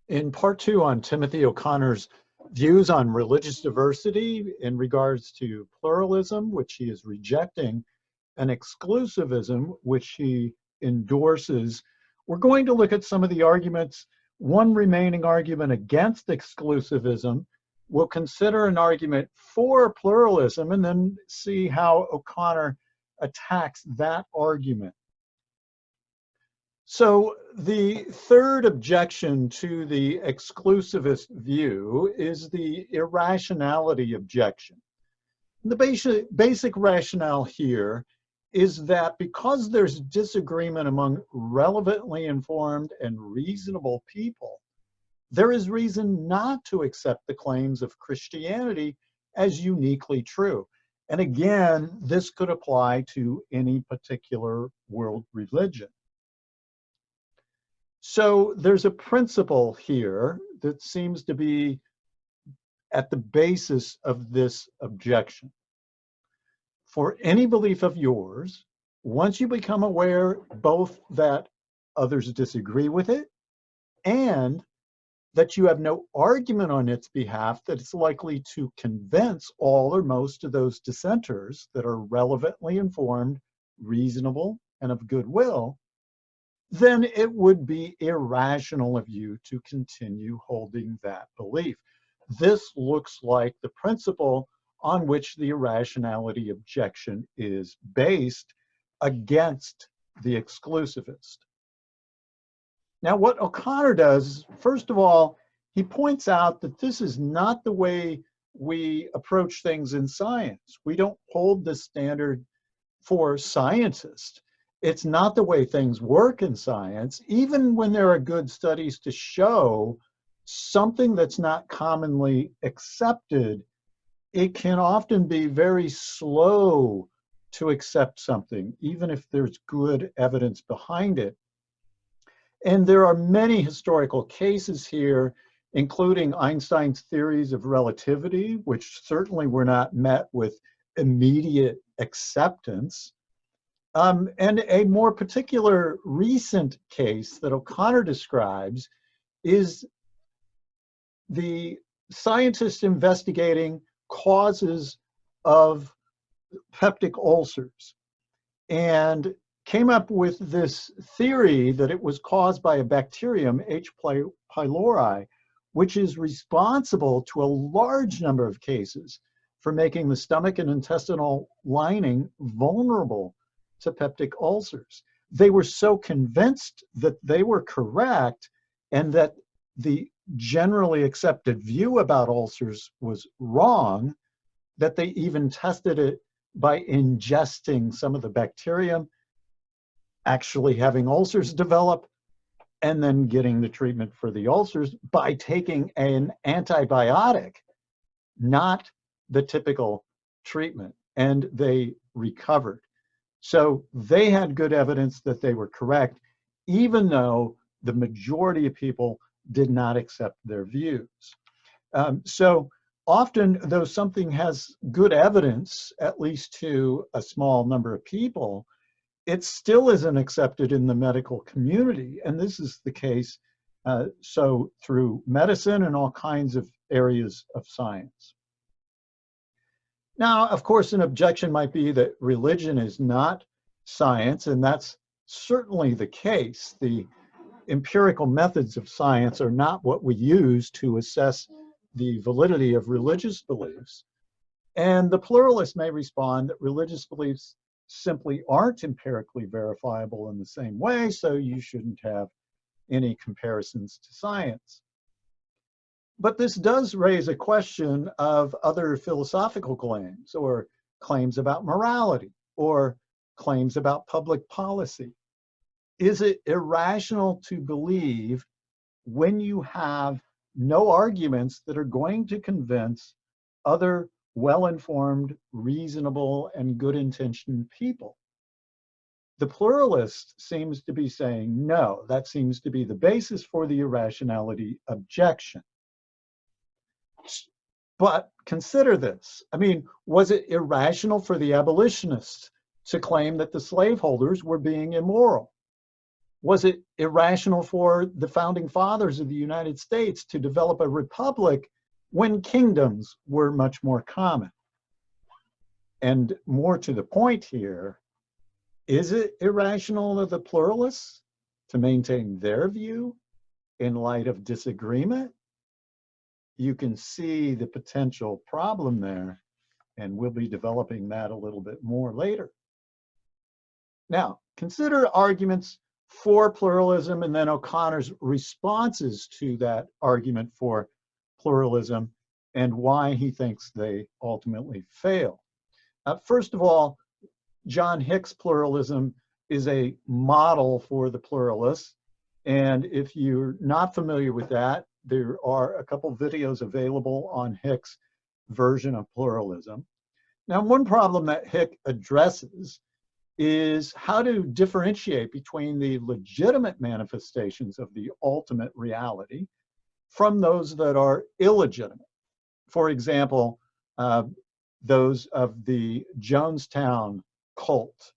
In part two on Timothy O'Connor's views on religious diversity in regards to pluralism, which he is rejecting, and exclusivism, which he endorses, we're going to look at some of the arguments. One remaining argument against exclusivism. We'll consider an argument for pluralism and then see how O'Connor attacks that argument. So the third objection to the exclusivist view is the irrationality objection. The basic rationale here is that because there's disagreement among relevantly informed and reasonable people, there is reason not to accept the claims of Christianity as uniquely true. And again, this could apply to any particular world religion. So there's a principle here that seems to be at the basis of this objection. For any belief of yours, once you become aware both that others disagree with it and that you have no argument on its behalf that it's likely to convince all or most of those dissenters that are relevantly informed, reasonable, and of goodwill, then it would be irrational of you to continue holding that belief. This looks like the principle on which the irrationality objection is based against the exclusivist. Now, what O'Connor does, first of all, he points out that this is not the way we approach things in science. We don't hold this standard for scientists. It's not the way things work in science. Even when there are good studies to show something that's not commonly accepted, it can often be very slow to accept something, even if there's good evidence behind it. And there are many historical cases here, including Einstein's theories of relativity, which certainly were not met with immediate acceptance. And a more particular recent case that O'Connor describes is the scientists investigating causes of peptic ulcers and came up with this theory that it was caused by a bacterium, H. pylori, which is responsible to a large number of cases for making the stomach and intestinal lining vulnerable to peptic ulcers. They were so convinced that they were correct and that the generally accepted view about ulcers was wrong that they even tested it by ingesting some of the bacterium, actually having ulcers develop, and then getting the treatment for the ulcers by taking an antibiotic, not the typical treatment, and they recovered. So they had good evidence that they were correct, even though the majority of people did not accept their views. So often, though something has good evidence, at least to a small number of people, it still isn't accepted in the medical community. And this is the case so through medicine and all kinds of areas of science. Now, of course, an objection might be that religion is not science, and that's certainly the case. The empirical methods of science are not what we use to assess the validity of religious beliefs. And the pluralist may respond that religious beliefs simply aren't empirically verifiable in the same way, so you shouldn't have any comparisons to science. But this does raise a question of other philosophical claims, or claims about morality, or claims about public policy. Is it irrational to believe when you have no arguments that are going to convince other well-informed, reasonable, and good-intentioned people? The pluralist seems to be saying no. That seems to be the basis for the irrationality objection. But consider this. I mean, was it irrational for the abolitionists to claim that the slaveholders were being immoral? Was it irrational for the founding fathers of the United States to develop a republic when kingdoms were much more common? And more to the point here, is it irrational of the pluralists to maintain their view in light of disagreement? You can see the potential problem there, and we'll be developing that a little bit more later. Now, consider arguments for pluralism and then O'Connor's responses to that argument for pluralism and why he thinks they ultimately fail. First of all, John Hick's pluralism is a model for the pluralists. And if you're not familiar with that, there are a couple videos available on Hick's version of pluralism. Now, one problem that Hick addresses is how to differentiate between the legitimate manifestations of the ultimate reality from those that are illegitimate. For example, those of the Jonestown cult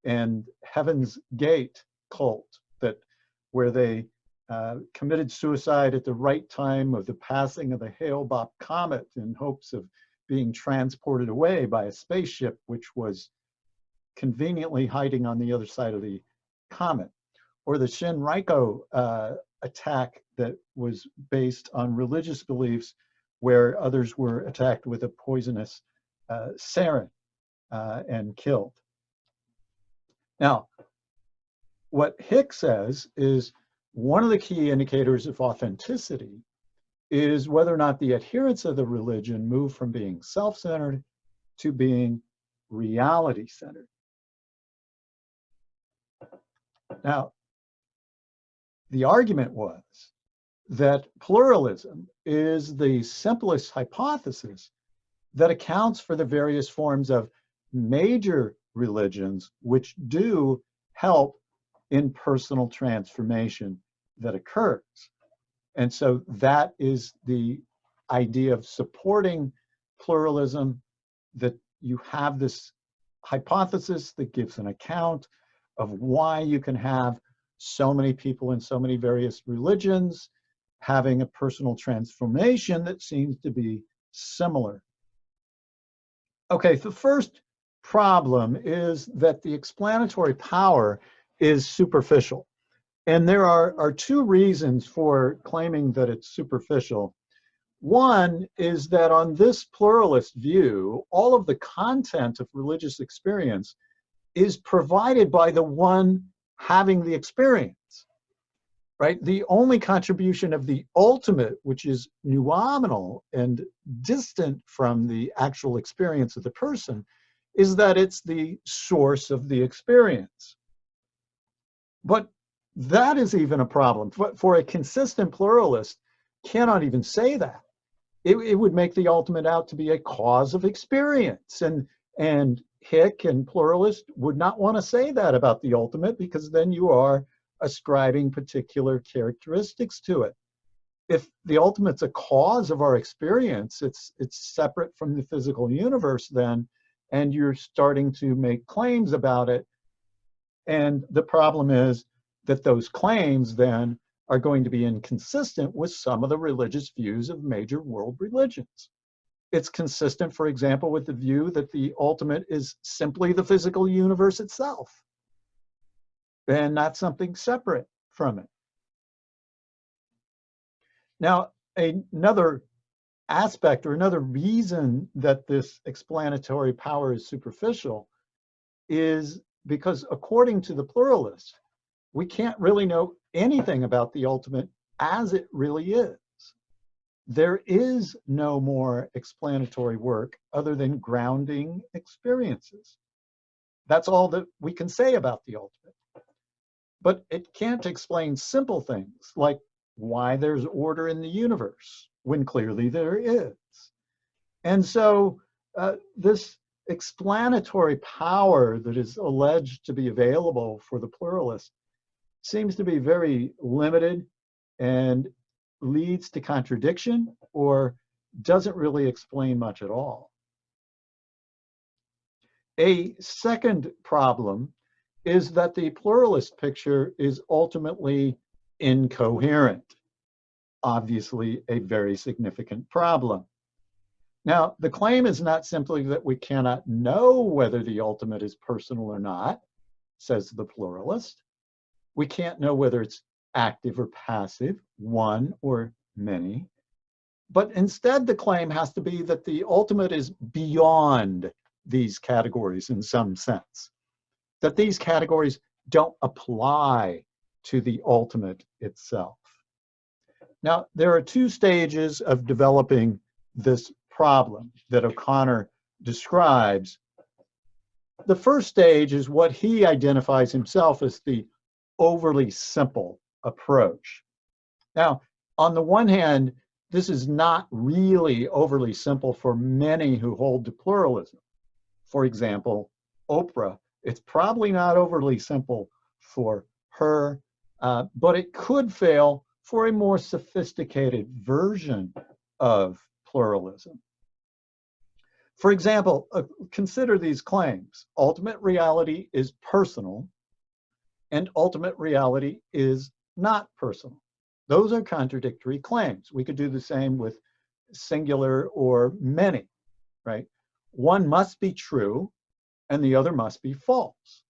and Heaven's Gate cult, where they committed suicide at the right time of the passing of the Hale-Bopp comet in hopes of being transported away by a spaceship which was conveniently hiding on the other side of the comet, or the Shinriko attack that was based on religious beliefs where others were attacked with a poisonous sarin and killed. Now, what Hick says is one of the key indicators of authenticity is whether or not the adherents of the religion move from being self-centered to being reality-centered. Now, the argument was that pluralism is the simplest hypothesis that accounts for the various forms of major religions which do help in personal transformation that occurs. And so that is the idea of supporting pluralism, that you have this hypothesis that gives an account of why you can have so many people in so many various religions having a personal transformation that seems to be similar. Okay, the first problem is that the explanatory power is superficial. And there are two reasons for claiming that it's superficial. One is that on this pluralist view, all of the content of religious experience is provided by the one having the experience, right? The only contribution of the ultimate, which is noumenal and distant from the actual experience of the person, is that it's the source of the experience. But that is even a problem. For a consistent pluralist, cannot even say that. It would make the ultimate out to be a cause of experience. And Hick and pluralist would not want to say that about the ultimate, because then you are ascribing particular characteristics to it. If the ultimate's a cause of our experience, it's separate from the physical universe then, and you're starting to make claims about it. And the problem is that those claims then are going to be inconsistent with some of the religious views of major world religions. It's consistent, for example, with the view that the ultimate is simply the physical universe itself, and not something separate from it. Now, another aspect or another reason that this explanatory power is superficial is because, according to the pluralists, we can't really know anything about the ultimate as it really is. There is no more explanatory work other than grounding experiences. That's all that we can say about the ultimate. But it can't explain simple things like why there's order in the universe when clearly there is. And so this explanatory power that is alleged to be available for the pluralist seems to be very limited and leads to contradiction or doesn't really explain much at all. A second problem is that the pluralist picture is ultimately incoherent. Obviously, a very significant problem. Now, the claim is not simply that we cannot know whether the ultimate is personal or not, says the pluralist. We can't know whether it's active or passive, one or many. But instead, the claim has to be that the ultimate is beyond these categories in some sense, that these categories don't apply to the ultimate itself. Now, there are two stages of developing this problem that O'Connor describes. The first stage is what he identifies himself as the overly simple approach. Now, on the one hand, this is not really overly simple for many who hold to pluralism. For example, Oprah, it's probably not overly simple for her, but it could fail for a more sophisticated version of pluralism. For example, consider these claims. Ultimate reality is personal, and ultimate reality is not personal. Those are contradictory claims. We could do the same with singular or many, right? One must be true, and the other must be false.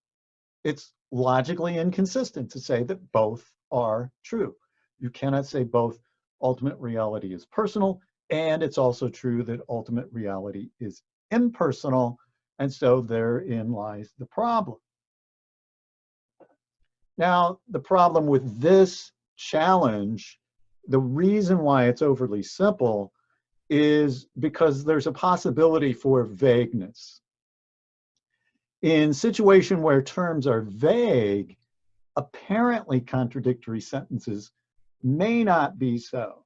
It's logically inconsistent to say that both are true. You cannot say both ultimate reality is personal, and it's also true that ultimate reality is impersonal, and so therein lies the problem. Now, the problem with this challenge, the reason why it's overly simple, is because there's a possibility for vagueness. In situations where terms are vague, apparently contradictory sentences may not be so.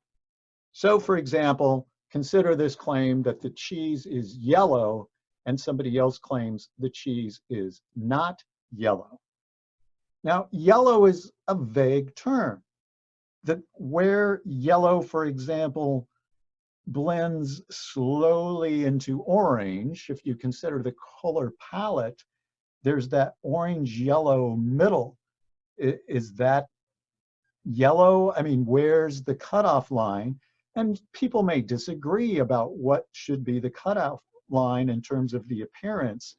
So, for example, consider this claim that the cheese is yellow and somebody else claims the cheese is not yellow. Now, yellow is a vague term. That where yellow, for example, blends slowly into orange, if you consider the color palette, there's that orange-yellow middle. Is that yellow? I mean, where's the cutoff line? And people may disagree about what should be the cutoff line in terms of the appearance.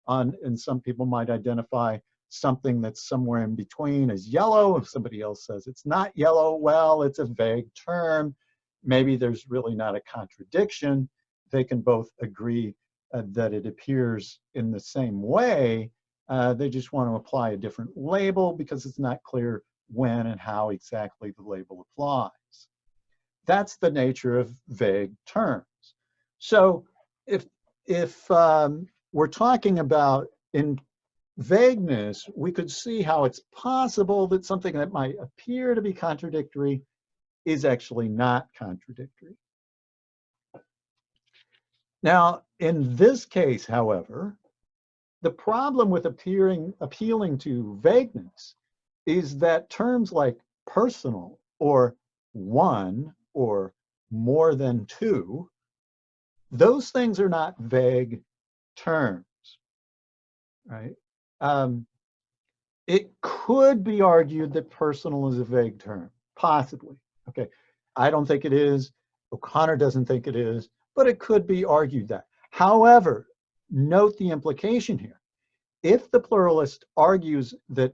And some people might identify something that's somewhere in between as yellow. If somebody else says it's not yellow, well, it's a vague term. Maybe there's really not a contradiction. They can both agree that it appears in the same way. They just want to apply a different label because it's not clear when and how exactly the label applies. That's the nature of vague terms. So if we're talking about in vagueness, we could see how it's possible that something that might appear to be contradictory is actually not contradictory. Now, in this case, however, the problem with appealing to vagueness is that terms like personal or one or more than two, those things are not vague terms, right? It could be argued that personal is a vague term, possibly. Okay, I don't think it is. O'Connor doesn't think it is, but it could be argued that. However, note the implication here. If the pluralist argues that,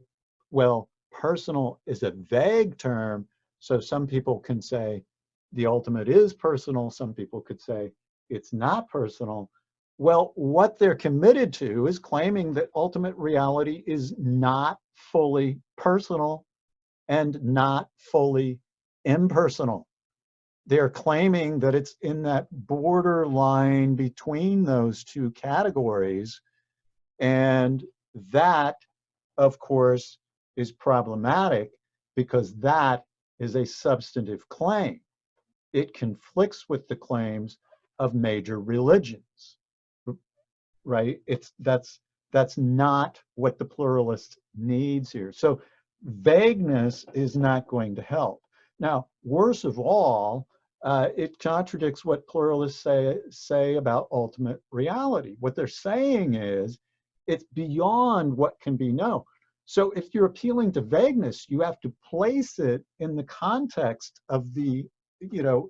well, personal is a vague term, so some people can say the ultimate is personal, some people could say it's not personal. Well, what they're committed to is claiming that ultimate reality is not fully personal and not fully impersonal. They're claiming that it's in that borderline between those two categories. And that, of course, is problematic because that is a substantive claim. It conflicts with the claims of major religions, right? That's not what the pluralist needs here. So vagueness is not going to help. Now, worse of all, it contradicts what pluralists say about ultimate reality. What they're saying is it's beyond what can be known. So if you're appealing to vagueness, you have to place it in the context of the,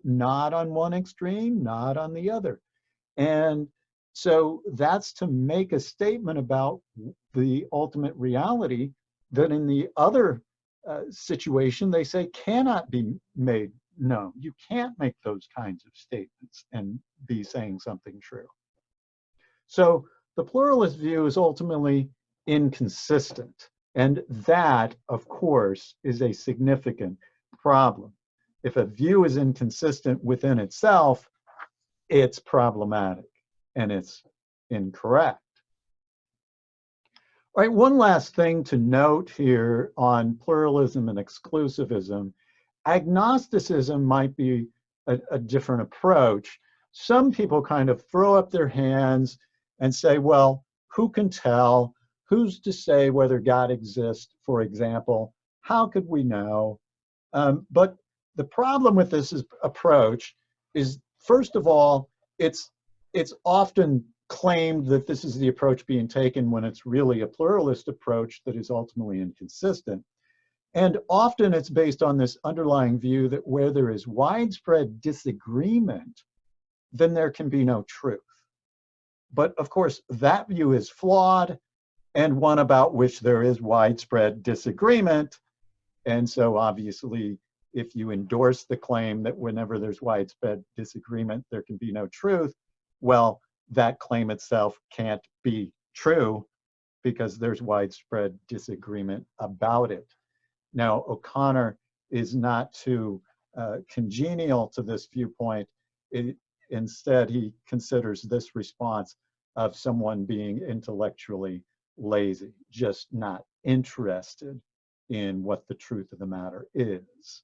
not on one extreme, not on the other. And so that's to make a statement about the ultimate reality that in the other situation, they say cannot be made known. You can't make those kinds of statements and be saying something true. So the pluralist view is ultimately inconsistent. And that, of course, is a significant problem. If a view is inconsistent within itself, it's problematic and it's incorrect. All right, one last thing to note here on pluralism and exclusivism. Agnosticism might be a different approach. Some people kind of throw up their hands and say, well, who can tell? Who's to say whether God exists, for example? How could we know? But the problem with this approach is, first of all, it's often claimed that this is the approach being taken when it's really a pluralist approach that is ultimately inconsistent. And often it's based on this underlying view that where there is widespread disagreement, then there can be no truth. But of course, that view is flawed and one about which there is widespread disagreement. And so obviously, if you endorse the claim that whenever there's widespread disagreement, there can be no truth, well, that claim itself can't be true because there's widespread disagreement about it. Now, O'Connor is not too congenial to this viewpoint. Instead, he considers this response of someone being intellectually lazy, just not interested in what the truth of the matter is.